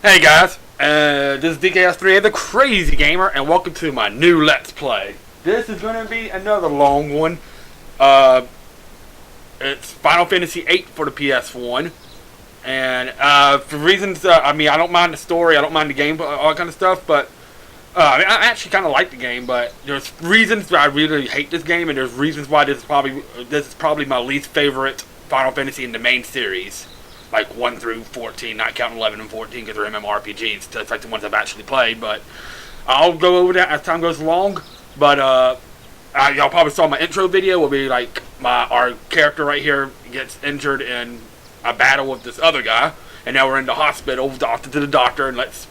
Hey guys, this is DKS3A the Crazy Gamer, and welcome to my new Let's Play. This is going to be another long one. It's Final Fantasy VIII for the PS1, and for reasons, I don't mind the story, I don't mind the game, all that kind of stuff, but I actually kind of like the game, but there's reasons that I really hate this game, and there's reasons why this is probably my least favorite Final Fantasy in the main series. Like 1 through 14, not counting 11 and 14 because they're MMORPGs. That's like the ones I've actually played, but I'll go over that as time goes along. But y'all probably saw my intro video. Will be like our character right here gets injured in a battle with this other guy, and now we're in the hospital, doctor to the doctor, and let's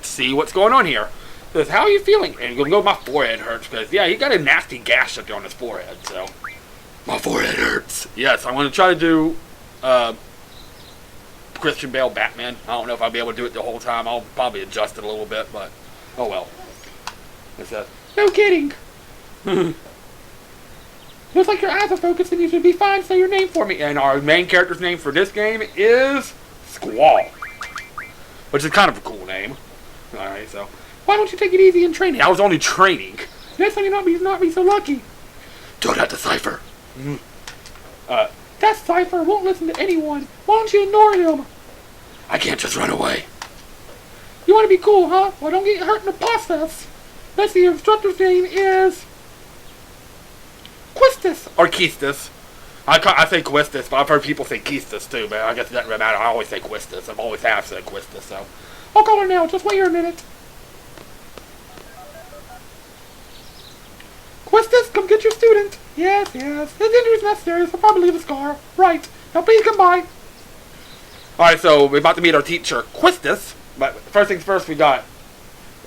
see what's going on here. Says, how are you feeling? And you'll go, my forehead hurts because yeah, he got a nasty gash up there on his forehead. So my forehead hurts. Yes, I'm going to try to do. Christian Bale Batman. I don't know if I'll be able to do it the whole time. I'll probably adjust it a little bit, but oh well. It says, no kidding. Looks like your eyes are focused and you should be fine. Say your name for me. And our main character's name for this game is Squall, which is kind of a cool name. Alright, so why don't you take it easy in training? I was only training. Next time you not be so lucky. Tell that to Cypher. That Cypher won't listen to anyone. Why don't you ignore him? I can't just run away. You want to be cool, huh? Well, don't get hurt in the process. Let's see, your instructor's name is Quistis. Or Keistis. I say Quistis, but I've heard people say Keistis too, but I guess it doesn't really matter. I always say Quistis. I've always have said Quistis, so. I'll call her now. Just wait here a minute. Quistis, come get your student. Yes. His injury's not serious. He'll probably leave a scar. Right. Now please come by. Alright, so we're about to meet our teacher, Quistis. But first things first, we got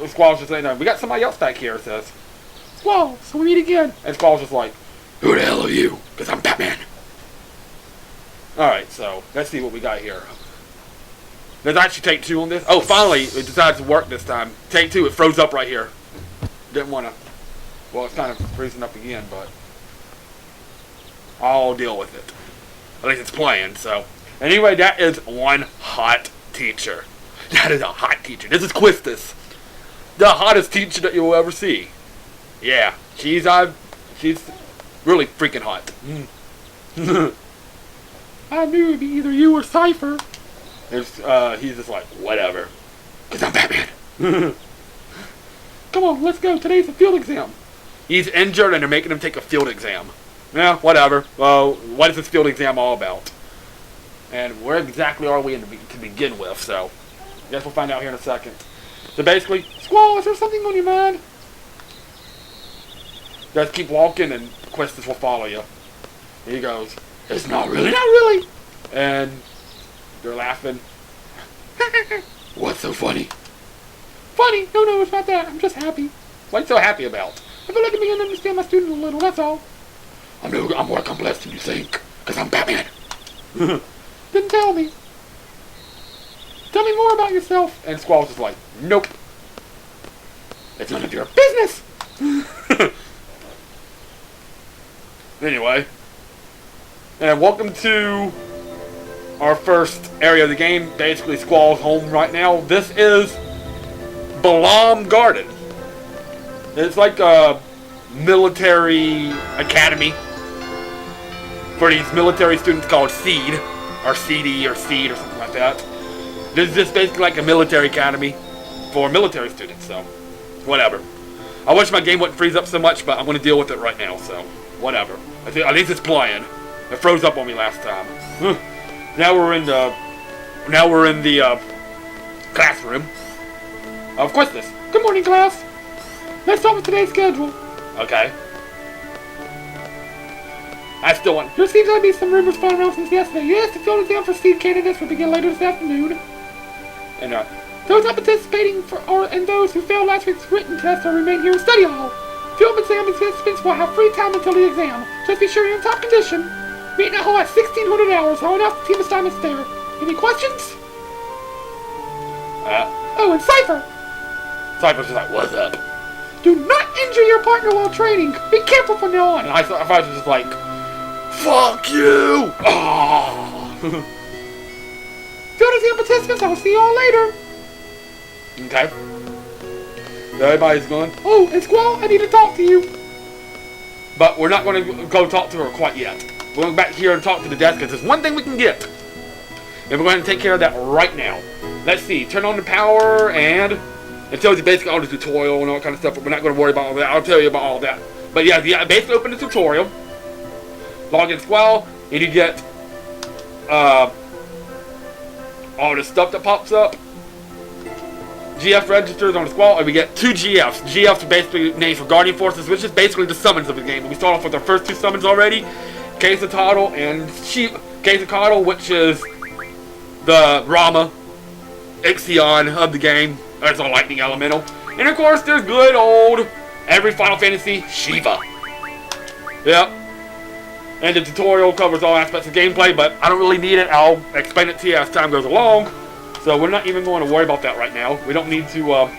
Squall's just saying, no, we got somebody else back here, it says. Squall, so we meet again. And Squall's just like, who the hell are you? Because I'm Batman. Alright, so let's see what we got here. There's actually take 2 on this. Oh, finally, it decided to work this time. Take 2, it froze up right here. Didn't want to. Well, it's kind of freezing up again, but I'll deal with it. At least it's playing, so. Anyway, that is one hot teacher. That is a hot teacher. This is Quistis. The hottest teacher that you'll ever see. Yeah, she's really freaking hot. I knew it'd be either you or Cypher. He's just like, whatever. Because I'm Batman. Come on, let's go. Today's a field exam. He's injured and they're making him take a field exam. Yeah, whatever. Well, what is this field exam all about? And where exactly are we to begin with? So, I guess we'll find out here in a second. So basically, Squall, is there something on your mind? Just keep walking and Quistis will follow you. He goes, it's not really. And they're laughing. What's so funny? Funny? No, it's not that. I'm just happy. What are you so happy about? I feel like I'm beginning to understand my student a little, that's all. I'm more complex than you think, because I'm Batman. Then tell me. Tell me more about yourself. And Squall's just like, nope. It's none of your business. Anyway. And welcome to our first area of the game. Basically, Squall's home right now. This is Balaam Garden. It's like a military academy for these military students called SEED, or CD, or SEED, or something like that. This is just basically like a military academy for military students, so whatever. I wish my game wouldn't freeze up so much, but I'm going to deal with it right now, so whatever. At least it's playing. It froze up on me last time. Now we're in the classroom. Of course this. Good morning, class. Let's start with today's schedule. Okay. I still want. There seems to be some rumors flying around since yesterday. Yes, the field exam for seed candidates will begin later this afternoon. And those not participating and those who failed last week's written test will remain here in study hall. Field exam participants will have free time until the exam. Just be sure you're in top condition. Meeting at hall at 1600 hours. All enough team assignments there. Any questions? Oh, and Cypher. Cypher's just like, what's up? Do not injure your partner while training. Be careful from now on. And I was just like, fuck you! Oh. Field exam participants, I will see you all later. Okay? So everybody's going, oh, and Squall, I need to talk to you. But we're not going to go talk to her quite yet. We're going back here and talk to the desk because there's one thing we can get. And we're going to take care of that right now. Let's see. Turn on the power and it tells you basically all the tutorial and all that kind of stuff, but we're not going to worry about all that. I'll tell you about all that. But yeah, basically open the tutorial. Log in Squall and you get all the stuff that pops up. GF registers on the Squall, and we get 2 GFs. GFs are basically names for Guardian Forces, which is basically the summons of the game. We start off with our first 2 summons already. Quetzalcoatl and Quetzalcoatl, which is the Rama, Ixion of the game. That's a lightning elemental. And of course, there's good old, every Final Fantasy, Shiva. Yep. And the tutorial covers all aspects of gameplay, but I don't really need it. I'll explain it to you as time goes along. So we're not even going to worry about that right now. We don't need to,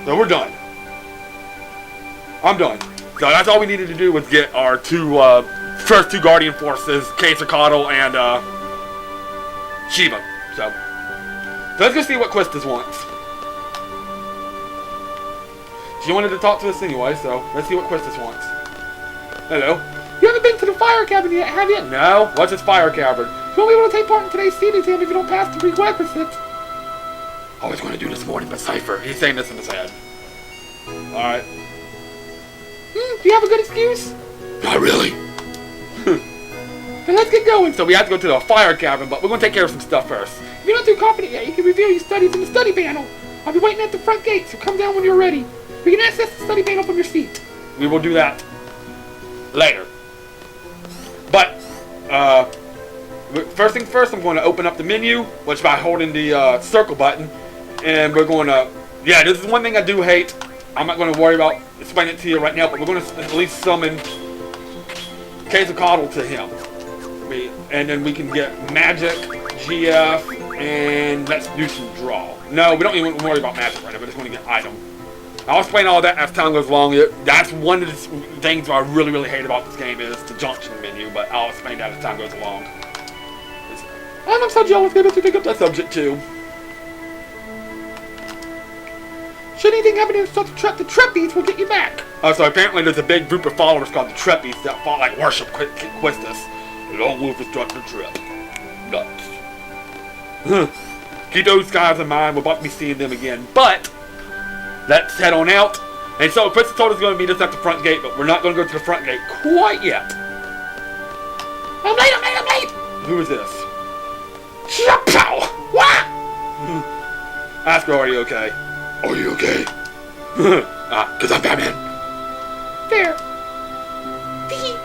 So we're done. I'm done. So that's all we needed to do was get our first 2 Guardian Forces, Quetzalcoatl and, Shiva. So let's go see what Quistis wants. She wanted to talk to us anyway, so let's see what Quistis wants. Hello. You haven't been to the fire cavern yet, have you? No. What's this fire cavern? You won't be able to take part in today's seed exam if you don't pass the prerequisites. I was going to do this morning, but Cypher. He's saying this in his head. Alright. Do you have a good excuse? Not really. Then let's get going. So we have to go to the fire cavern, but we're going to take care of some stuff first. If you're not too confident yet, you can review your studies in the study panel. I'll be waiting at the front gate, so come down when you're ready. You can access the study panel from your seat. We will do that later. But, first things first, I'm going to open up the menu, which by holding the circle button, and we're going to, yeah, this is one thing I do hate. I'm not going to worry about explaining it to you right now, but we're going to at least summon Quetzalcoatl to him. And then we can get magic, GF, and let's do some draw. No, we don't even worry about magic right now, we're just going to get item. I'll explain all that as time goes along. That's one of the things I really, really hate about this game is the junction menu, but I'll explain that as time goes along. And I'm so jealous maybe to pick up that subject too. Should anything happen to the Treppies, we'll get you back. So apparently there's a big group of followers called the Treppies that worship Quistis. Along with Destructor Trip. Nuts. Keep those guys in mind, we're about to be seeing them again. But let's head on out. And so Quistis told us going to meet us at the front gate, but we're not going to go to the front gate quite yet. I'm late! Who is this? What? Ask her, are you okay? Are you okay? Cause I'm Batman. There.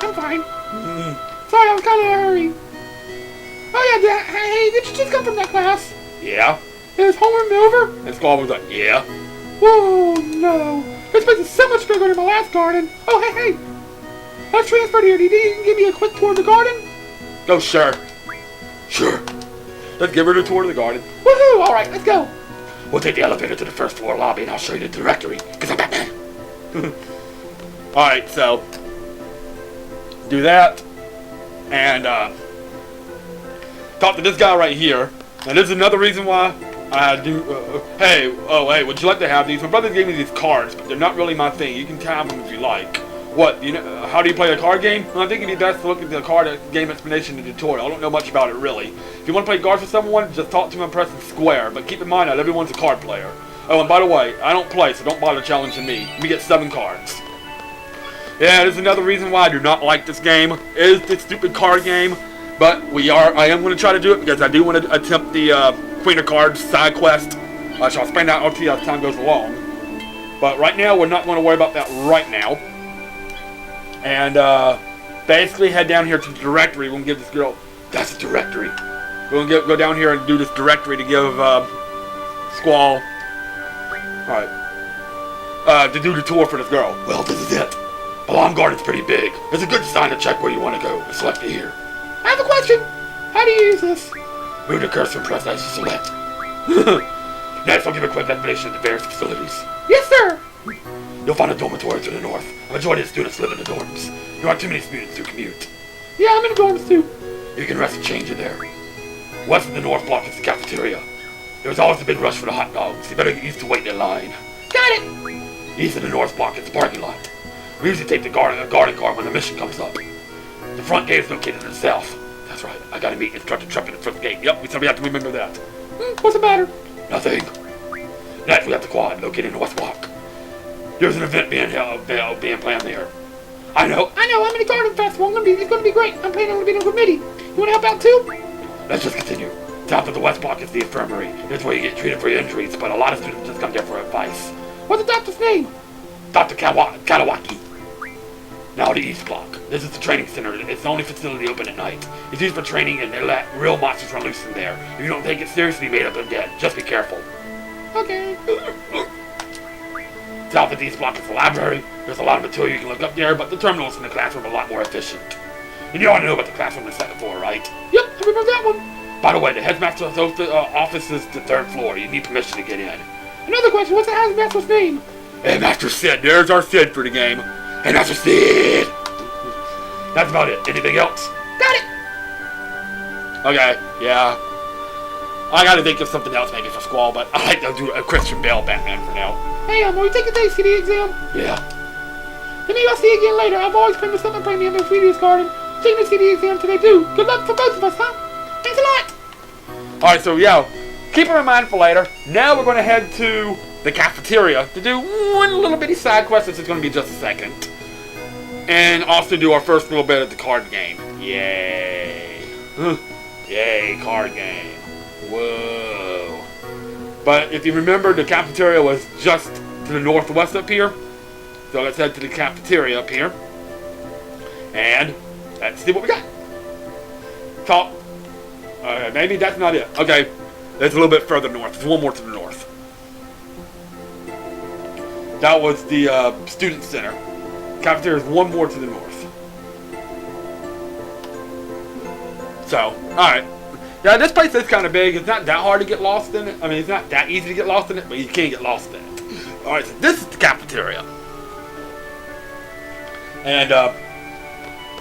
I'm fine. Sorry, I was kind of in a hurry. Oh yeah, hey, did you just come from that class? Yeah. Is homework over? And Squall was like, yeah. Whoa, no. This place is so much bigger than my last garden. Oh, hey. I was transferred here. Did you give me a quick tour of the garden? Oh, sure. Sure. Let's give her a tour of the garden. Woohoo! All right, let's go. We'll take the elevator to the first floor lobby and I'll show you the directory, because I'm Batman. All right, so do that. And talk to this guy right here. And this is another reason why I do. Hey, would you like to have these? My brother gave me these cards, but they're not really my thing. You can have them if you like. What? You know? How do you play a card game? Well, I think it'd be best to look at the card game explanation and tutorial. I don't know much about it really. If you want to play cards with someone, just talk to them and press square. But keep in mind that everyone's a card player. Oh, and by the way, I don't play, so don't bother challenging me. We get 7 cards. Yeah, there's another reason why I do not like this game. It is this stupid card game, but I am going to try to do it because I do want to attempt the Queen of Cards side quest. So I'll explain that to you as time goes along. But right now, we're not going to worry about that right now. And basically head down here to the directory. We're going to give this girl, that's the directory. We're going to go down here and do this directory to give Squall, alright, to do the tour for this girl. Well, this is it. Balaam Garden's pretty big. It's a good sign to check where you want to go. Select it here. I have a question. How do you use this? Move the cursor and press as you select. Next, I'll give a quick explanation of the various facilities. Yes, sir. You'll find a dormitory to the north. A majority of students live in the dorms. There aren't too many students to commute. Yeah, I'm in the dorms too. You can rest and change in there. West of the North Block is the cafeteria. There's always a big rush for the hot dogs. You better get used to waiting in line. Got it! East of the North Block is the parking lot. We usually take the garden car when the mission comes up. The front gate is located in the south. That's right, I gotta meet Instructor Trump at the front gate. Yep, we still have to remember that. What's the matter? Nothing. Next, we have the quad located in the West Block. There's an event being planned there. I know, I'm in the garden festival. It's gonna be great. I'm planning on being on the committee. You wanna help out too? Let's just continue. South of the West Block is the infirmary. It's where you get treated for your injuries, but a lot of students just come there for advice. What's the doctor's name? Dr. Katawaki. Now the East Block. This is the training center. It's the only facility open at night. It's used for training and they let real monsters run loose in there. If you don't take it seriously, made up undead. Just be careful. Okay. South of the East Block is the library. There's a lot of material you can look up there, but the terminals in the classroom are a lot more efficient. And you all know about the classroom on the second floor, right? Yep, I remember that one. By the way, the headmaster's office is the third floor. You need permission to get in. Another question, what's the headmaster's name? Headmaster Sid. There's our Sid for the game. Headmaster Sid. That's about it. Anything else? Got it. Okay, yeah. I gotta think of something else maybe for Squall, but I like to do a Christian Bale Batman for now. Hey, are you taking the CD exam? Yeah. Then maybe I'll see you again later. I've always been to something playing me in the Sweetie's Garden. Taking the CD exam today too. Good luck for both of us, huh? Thanks a lot. Alright, so yeah, keep it in mind for later. Now we're going to head to the cafeteria to do one little bitty side quest. This is going to be just a second. And also do our first little bit of the card game. Yay. Yay, card game. Whoa. But if you remember, the cafeteria was just to the northwest up here. So let's head to the cafeteria up here. And let's see what we got. Top. Maybe that's not it. Okay. It's a little bit further north. There's one more to the north. That was the student center. Cafeteria is one more to the north. So, alright. Yeah, this place is kind of big. It's not that hard to get lost in it. I mean, it's not that easy to get lost in it, but you can get lost in it. Alright, so this is the cafeteria. And,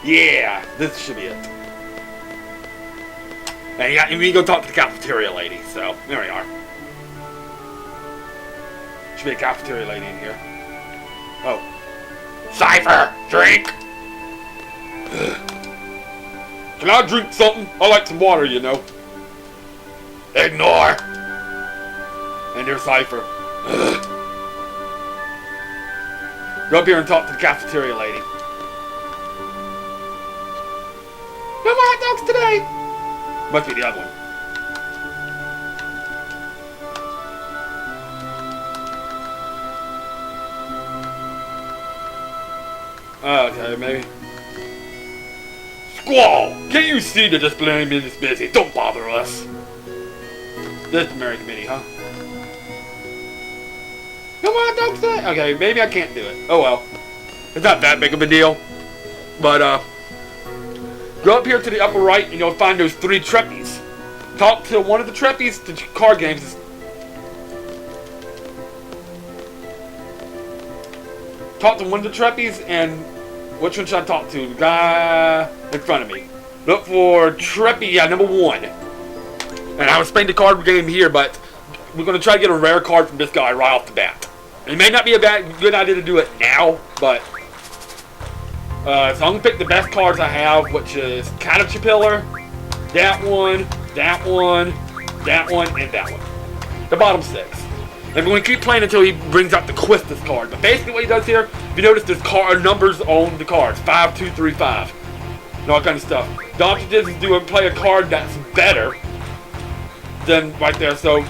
yeah, this should be it. And we go talk to the cafeteria lady, so there we are. Should be a cafeteria lady in here. Oh. Cypher! Drink! Can I drink something? I like some water, you know. Ignore! And there's Cypher. Go up here and talk to the cafeteria lady. No more hot dogs today! Must be the other one. Okay, maybe. Squall! Can't you see that this blame is busy? Don't bother us. This is Mary Committee, huh? No more hot dogs today? Okay, maybe I can't do it. Oh well. It's not that big of a deal. But, go up here to the upper right and you'll find those 3 treppies. Talk to one of the treppies. The card games is... Talk to one of the treppies and... Which one should I talk to? The guy in front of me. Look for treppy, yeah, number 1. And I'll explain the card game here, but we're going to try to get a rare card from this guy right off the bat. It may not be a good idea to do it now, but... so I'm going to pick the best cards I have, which is Caterpillar, that one, that one, that one, and that one. The bottom 6. And we're going to keep playing until he brings out the Quistis card. But basically what he does here, if you notice there's numbers on the cards. 5, 2, 3, 5. And all kind of stuff. The objective is play a card that's better than right there. So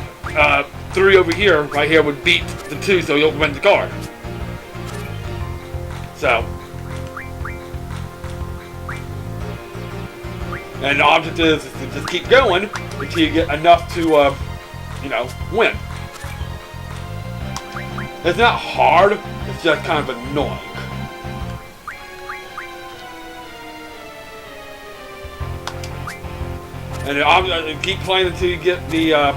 3 over here, right here, would beat the 2, so you'll win the card. So... And the objective is to just keep going until you get enough to, you know, win. It's not hard, it's just kind of annoying. And you keep playing until you get the, and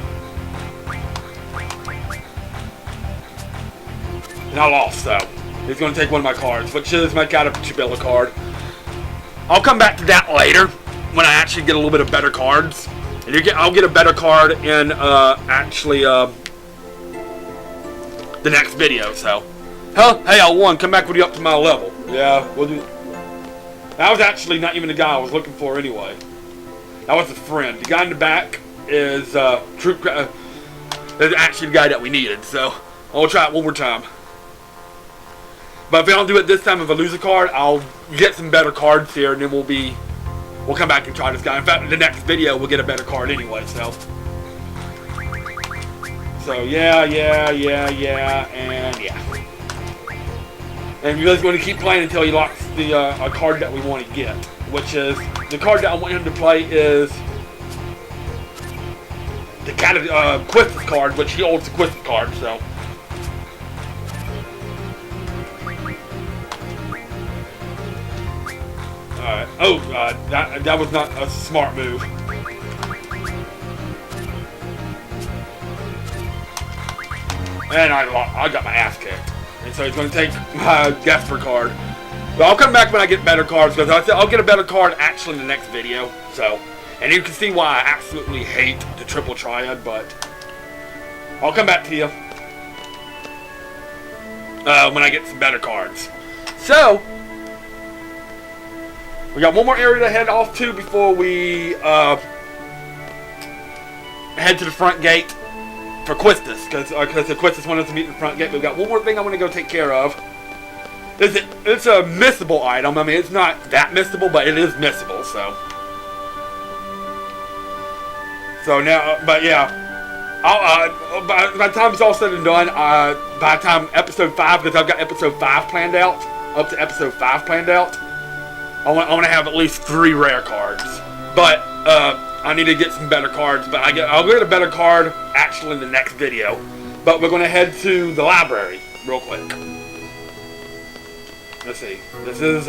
I lost, so he's going to take one of my cards, which is my Caterpillar card. I'll come back to that later, when I actually get a little bit of better cards, And I'll get a better card in actually the next video. So, hey, I won. Come back when you're up to my level. Yeah, we'll do. That was actually not even the guy I was looking for anyway. That was a friend. The guy in the back is is actually the guy that we needed. So I'll try it one more time. But if I don't do it this time, if I lose a card, I'll get some better cards here, and then we'll come back and try this guy. In fact, in the next video, we'll get a better card anyway. So yeah, and yeah. And you're just going to keep playing until he locks the a card that we want to get, which is the card that I want him to play is the Quistis card, which he holds the Quistis card. So. Alright. Oh, that was not a smart move. And I got my ass kicked. And so he's going to take my Gesper card. But I'll come back when I get better cards, because I'll get a better card actually in the next video. So, and you can see why I absolutely hate the triple triad, but I'll come back to you when I get some better cards. So, we got one more area to head off to before we head to the front gate for Quistis, because the Quistis wanted us to meet in the front gate. We've got one more thing I want to go take care of. It's a missable item. I mean, it's not that missable, but it is missable. So now, but yeah, by the time it's all said and done, by the time episode 5, because I've got episode 5 planned out, up to episode 5 planned out, I want to have at least 3 rare cards. But I need to get some better cards. But I'll get a better card actually in the next video. But we're going to head to the library real quick. Let's see. This is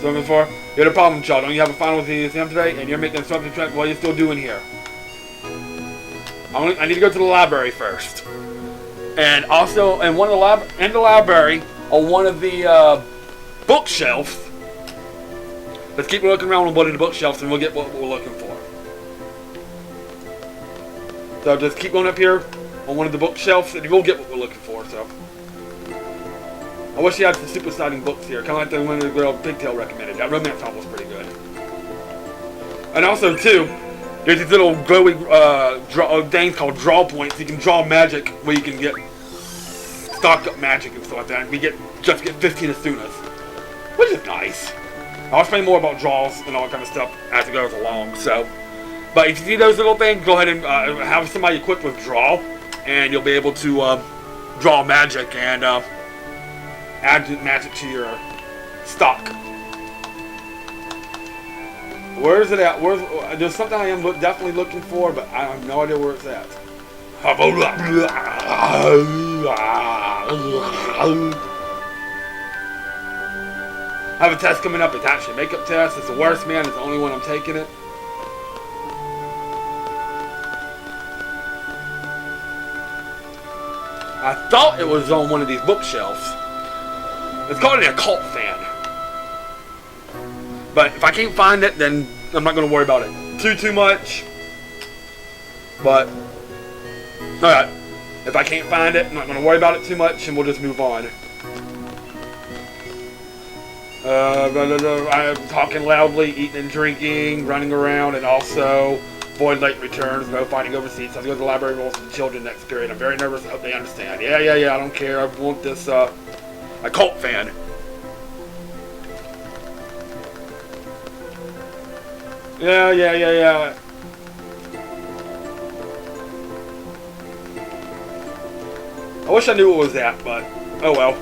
something for. You had a problem, child. Don't you have a final exam today? And you're making something. What are you still doing here? I need to go to the library first. And also, in the library, on one of the bookshelves. Let's keep looking around on one of the bookshelves, and we'll get what we're looking for. So just keep going up here on one of the bookshelves, and we'll get what we're looking for. So I wish you had some super exciting books here, kind of like the one the girl Pigtail recommended. That romance novel was pretty good. And also too, there's these little glowing things called draw points. You can draw magic where you can get stocked up magic and stuff like that. We just get 15 as soon as. Which is nice. I'll explain more about draws and all that kind of stuff as it goes along. So, but if you see those little things, go ahead and have somebody equipped with draw, and you'll be able to draw magic and add magic to your stock. Where is it at? There's something I am definitely looking for, but I have no idea where it's at. I have a test coming up. It's actually a makeup test. It's the worst, man. It's the only one I'm taking it. I thought it was on one of these bookshelves. It's called an occult fan. But if I can't find it, then I'm not going to worry about it too much. But, alright. If I can't find it, I'm not going to worry about it too much, and we'll just move on. I'm talking loudly, eating and drinking, running around, and also avoid late returns, no fighting over seats. I go to the library rules for the children next period. I'm very nervous. I hope they understand. Yeah, I don't care. I want this, occult fan. Yeah. I wish I knew what was that, but oh well.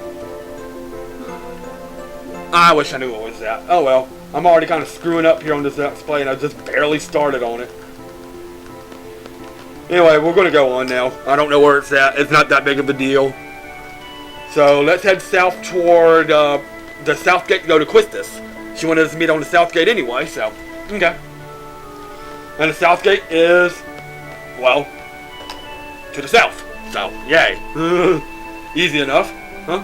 I wish I knew what was that. Oh well. I'm already kind of screwing up here on this display, and I just barely started on it. Anyway, we're going to go on now. I don't know where it's at. It's not that big of a deal. So let's head south toward the south gate to go to Quistis. She wanted us to meet on the south gate anyway, so okay. And the south gate is, well, to the south. So, yay. Easy enough, huh?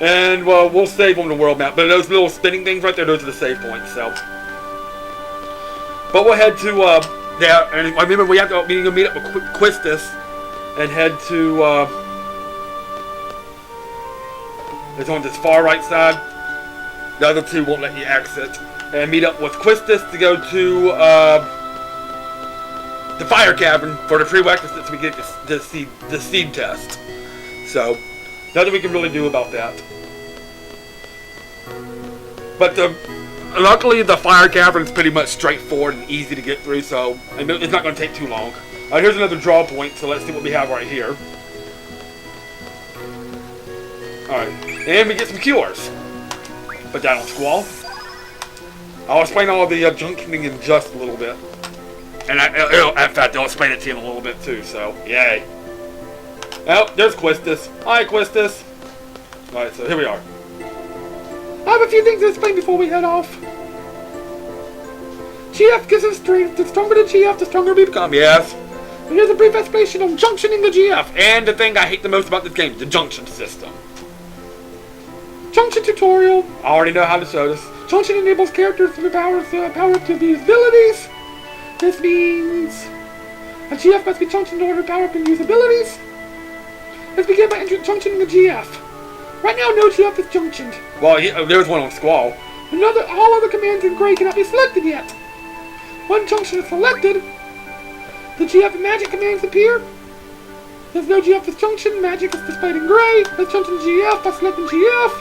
And, well, we'll save on the world map. But those little spinning things right there, those are the save points, so. But we'll head to there, and I remember we have to meet up with Quistis and head to it's on this far right side. The other two won't let you exit. And meet up with Quistis to go to the fire cavern for the prerequisites we get the seed test. So nothing we can really do about that. But luckily the fire cavern is pretty much straightforward and easy to get through, so it's not going to take too long. Here's another draw point, so let's see what we have right here. Alright, and we get some cures. Put that on Squall. I'll explain all the junctioning in just a little bit. And in fact, I'll explain it to you in a little bit too, so yay. Oh, there's Quistis. Hi, Quistis. Alright, so here we are. I have a few things to explain before we head off. GF gives us strength. The stronger the GF, the stronger we become. Yes. And here's a brief explanation on junctioning the GF. And the thing I hate the most about this game, the junction system. Junction tutorial. I already know how to show this. Junction enables characters to power up to these abilities. This means a GF must be junctioned in order to power up and use abilities. Let's begin by junctioning the GF. Right now, no GF is junctioned. Well, there's one on Squall. All other commands in gray cannot be selected yet. One junction is selected, the GF and magic commands appear. There's no GF with junction, magic is displayed in gray. Let's junction GF by selecting GF.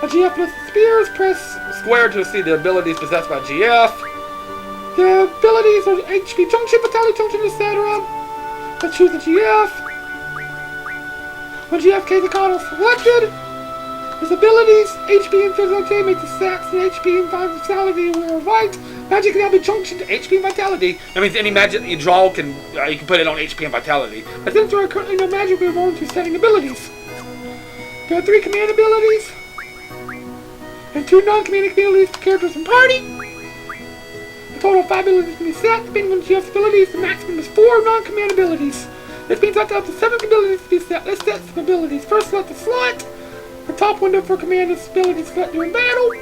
A GF plus spears, press square to see the abilities possessed by GF. The abilities are HP junction, vitality junction, etc. Let's choose the GF. When GF Cavern is selected, his abilities, HP and physical make the stats and HP and vitality were right. Magic can now be junctioned to HP and vitality. That means any magic that you draw you can put it on HP and vitality. But since there are currently no magic, we are going to setting abilities. There are 3 command abilities and 2 non-command abilities for characters and party. A total of 5 abilities can be set. Depending on GF's abilities, the maximum is 4 non-command abilities. This means up to 7 abilities to be set. Let's set some abilities. First, select the slot. The top window for command abilities select during battle.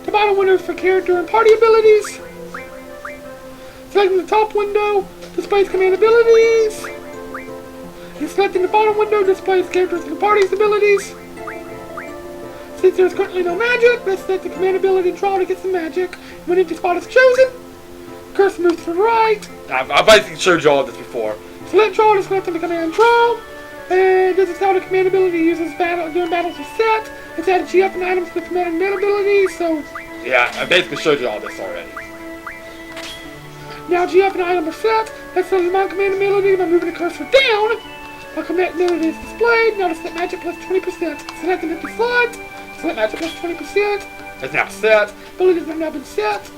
The bottom window for character and party abilities. Selecting the top window displays command abilities. And selecting the bottom window displays characters and party's abilities. Since there's currently no magic, let's set the command ability draw to get some magic. When empty spot is chosen, cursor moves to the right. I've basically showed you all this before. Select draw to select the command draw. And this is how the command ability uses during battles are set. It's added GF and items to the command ability, so yeah, I basically showed you all this already. Now GF and item are set. Let's set the non-command ability by moving the cursor down. Our command ability is displayed. Now to set magic plus 20%. Select an empty slot. Select magic plus 20%. It's now set. Abilities have now been set.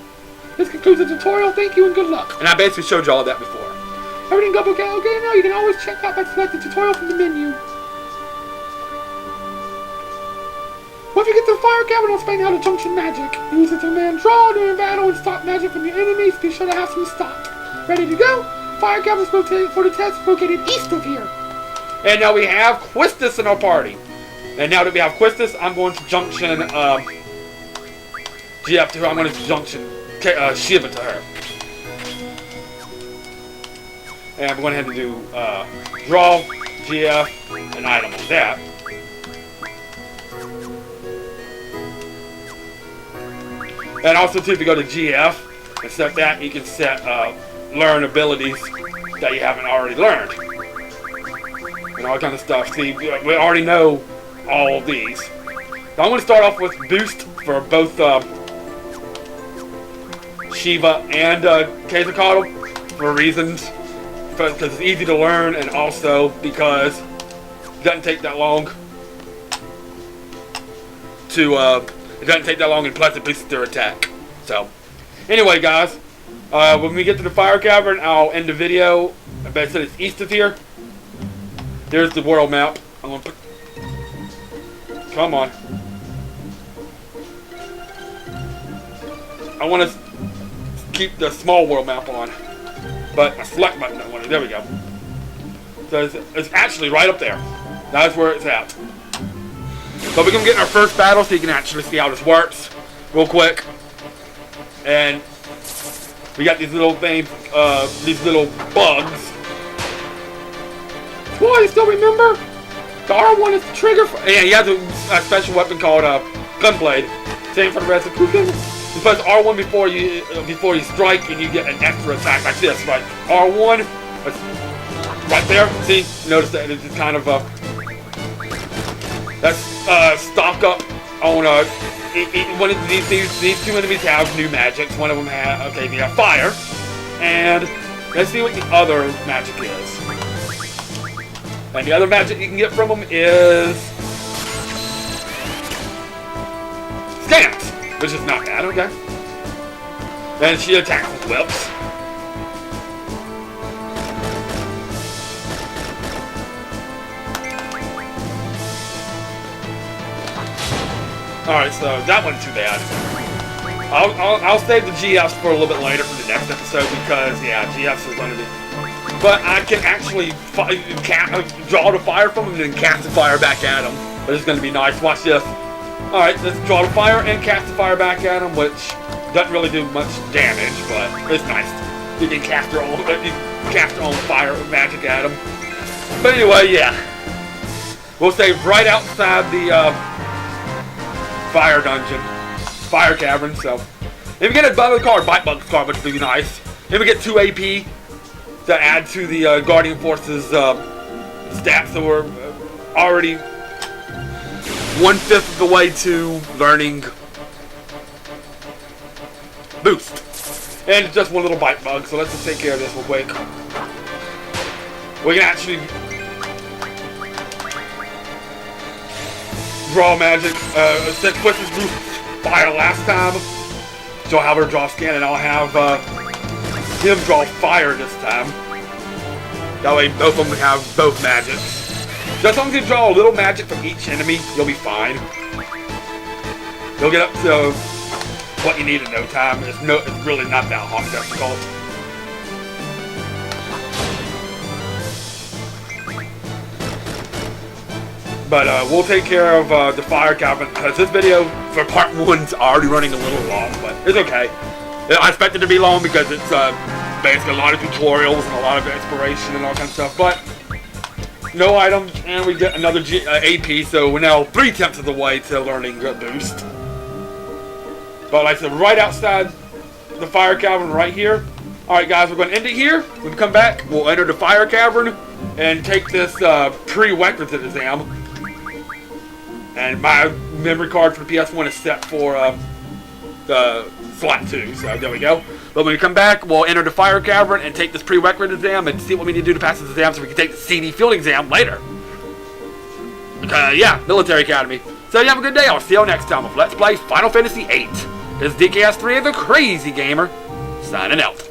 This concludes the tutorial. Thank you and good luck. And I basically showed you all that before. Everything go okay now? You can always check out by selecting tutorial from the menu. Once you get to the fire cavern, I'll explain how to junction magic. Use the command draw during battle and stop magic from your enemies. Be sure to have some stopped. Ready to go? Fire cavern for the test located east of here. And now we have Quistis in our party. And now that we have Quistis, I'm going to junction GF to her. I'm going to junction Shiva to her. And we're going to have to do draw, GF, and item on that. And also too, if you go to GF and set that, you can set learn abilities that you haven't already learned. And all kind of stuff. See, we already know all of these. So I'm going to start off with boost for both Shiva and Quetzalcoatl for reasons. Because it's easy to learn, and also because it doesn't take that long and plus it boosts their attack. So, anyway guys, when we get to the fire cavern, I'll end the video. I bet it's east of here. There's the world map. I'm gonna put. Come on. I want to keep the small world map on. But my select button don't want it. There we go. So it's actually right up there. That's where it's at. So we're going to get in our first battle so you can actually see how this works real quick. And We got these little things, these little bugs. Boy, you still remember? The R1 is the trigger for... Yeah, he has a special weapon called Gunblade. Same for the rest of the Kukin. You press R1 before you strike, and you get an extra attack like this. Right, R1, right there. See, notice that it's kind of that's stock up on one of these two enemies have new magics. One of them has they have fire, and let's see what the other magic is. And the other magic you can get from them is stance, which is not bad. Okay. And she attacks with whips. Alright, so that wasn't too bad. I'll save the GFs for a little bit later for the next episode because, yeah, GFs is going to be... But I can actually draw the fire from them and then cast the fire back at them. But it's going to be nice. Watch this. Alright, let's draw the fire and cast the fire back at them, which doesn't really do much damage, but it's nice. You can cast your own fire magic at them. But anyway, yeah. We'll save right outside the fire dungeon, fire cavern. So, if we get a bug card, bite bug card, which would be nice. If we get 2 AP to add to the Guardian Force's stats, so we're already 1/5 of the way to learning boost. And just one little bite bug, so let's just take care of this real quick. We can actually draw magic. Since Twisted drew fire last time, so I'll have her draw scan, and I'll have him draw fire this time. That way both of them have both magics. So as long as you draw a little magic from each enemy, you'll be fine. You'll get up to what you need in no time. It's really not that hard difficult. But we'll take care of the fire cavern because this video for part 1's already running a little long, but it's okay. I expect it to be long because it's basically a lot of tutorials and a lot of exploration and all kinds of stuff. But no items, and we get another AP, so we're now 3/10 of the way to learning boost. But like I said, right outside the fire cavern right here. Alright guys, we're going to end it here. When we come back, we'll enter the fire cavern and take this prerequisite exam. And my memory card for the PS1 is set for the slot 2, so there we go. But when we come back, we'll enter the fire cavern and take this prerequisite exam and see what we need to do to pass this exam so we can take the CD field exam later. Yeah, military academy. So you have a good day. I'll see you next time with Let's Play Final Fantasy VIII. This is DKS3 the Crazy Gamer, signing out.